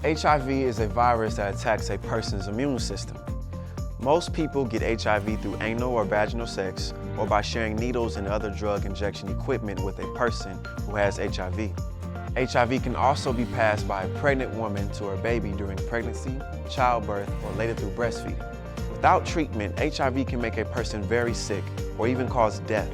HIV is a virus that attacks a person's immune system. Most people get HIV through anal or vaginal sex or by sharing needles and other drug injection equipment with a person who has HIV. HIV can also be passed by a pregnant woman to her baby during pregnancy, childbirth, or later through breastfeeding. Without treatment, HIV can make a person very sick or even cause death.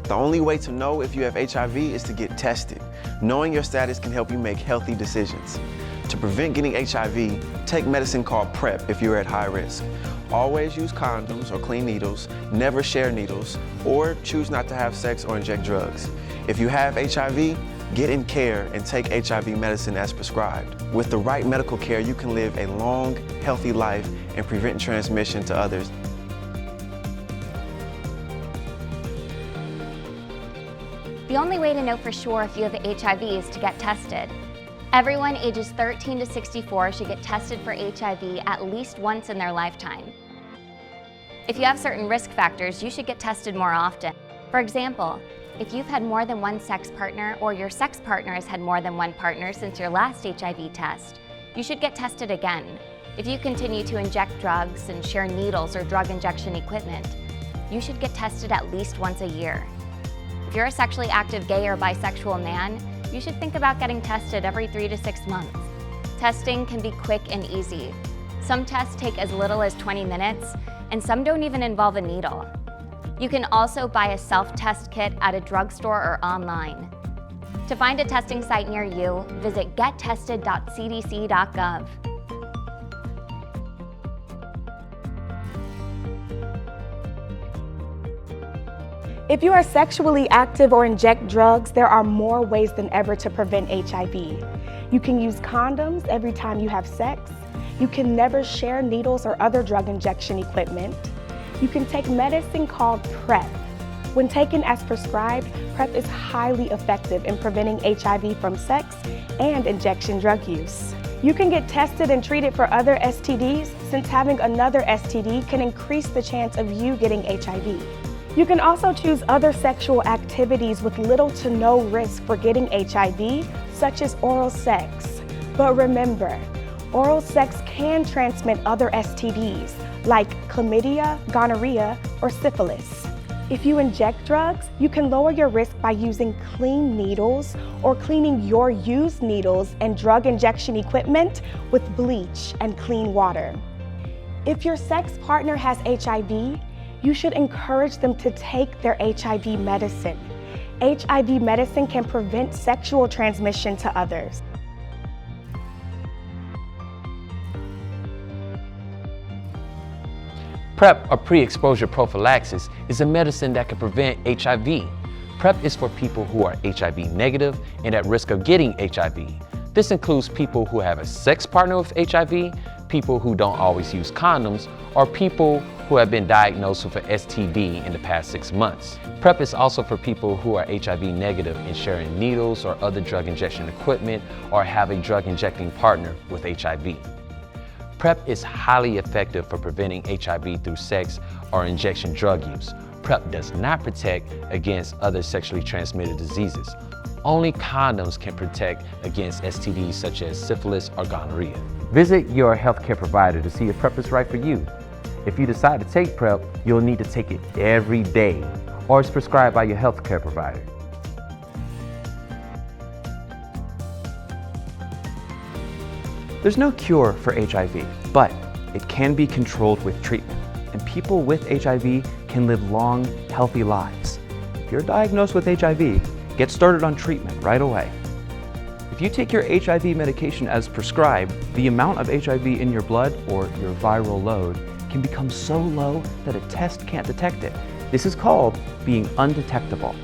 The only way to know if you have HIV is to get tested. Knowing your status can help you make healthy decisions. To prevent getting HIV, take medicine called PrEP if you're at high risk. Always use condoms or clean needles, never share needles, or choose not to have sex or inject drugs. If you have HIV, get in care and take HIV medicine as prescribed. With the right medical care, you can live a long, healthy life and prevent transmission to others. The only way to know for sure if you have HIV is to get tested. Everyone ages 13 to 64 should get tested for HIV at least once in their lifetime. If you have certain risk factors, you should get tested more often. For example, if you've had more than one sex partner or your sex partner has had more than one partner since your last HIV test, you should get tested again. If you continue to inject drugs and share needles or drug injection equipment, you should get tested at least once a year. If you're a sexually active gay or bisexual man, you should think about getting tested every 3 to 6 months. Testing can be quick and easy. Some tests take as little as 20 minutes, and some don't even involve a needle. You can also buy a self-test kit at a drugstore or online. To find a testing site near you, visit gettested.cdc.gov. If you are sexually active or inject drugs, there are more ways than ever to prevent HIV. You can use condoms every time you have sex. You can never share needles or other drug injection equipment. You can take medicine called PrEP. When taken as prescribed, PrEP is highly effective in preventing HIV from sex and injection drug use. You can get tested and treated for other STDs, since having another STD can increase the chance of you getting HIV. You can also choose other sexual activities with little to no risk for getting HIV, such as oral sex. But remember, oral sex can transmit other STDs, like chlamydia, gonorrhea, or syphilis. If you inject drugs, you can lower your risk by using clean needles or cleaning your used needles and drug injection equipment with bleach and clean water. If your sex partner has HIV, you should encourage them to take their HIV medicine. HIV medicine can prevent sexual transmission to others. PrEP, or pre-exposure prophylaxis, is a medicine that can prevent HIV. PrEP is for people who are HIV negative and at risk of getting HIV. This includes people who have a sex partner with HIV, people who don't always use condoms, or people who have been diagnosed with an STD in the past 6 months. PrEP is also for people who are HIV negative and sharing needles or other drug injection equipment or have a drug injecting partner with HIV. PrEP is highly effective for preventing HIV through sex or injection drug use. PrEP does not protect against other sexually transmitted diseases. Only condoms can protect against STDs such as syphilis or gonorrhea. Visit your healthcare provider to see if PrEP is right for you. If you decide to take PrEP, you'll need to take it every day, or it's prescribed by your healthcare provider. There's no cure for HIV, but it can be controlled with treatment, and people with HIV can live long, healthy lives. If you're diagnosed with HIV, get started on treatment right away. If you take your HIV medication as prescribed, the amount of HIV in your blood, or your viral load, can become so low that a test can't detect it. This is called being undetectable.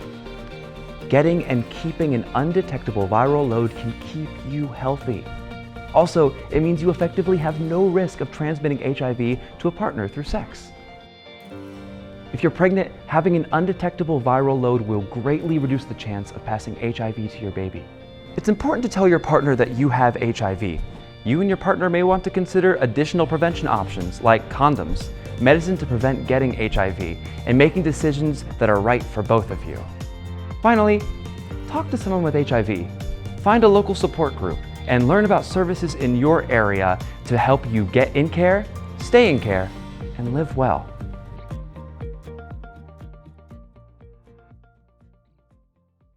Getting and keeping an undetectable viral load can keep you healthy. Also, it means you effectively have no risk of transmitting HIV to a partner through sex. If you're pregnant, having an undetectable viral load will greatly reduce the chance of passing HIV to your baby. It's important to tell your partner that you have HIV. You and your partner may want to consider additional prevention options like condoms, medicine to prevent getting HIV, and making decisions that are right for both of you. Finally, talk to someone with HIV. Find a local support group and learn about services in your area to help you get in care, stay in care, and live well.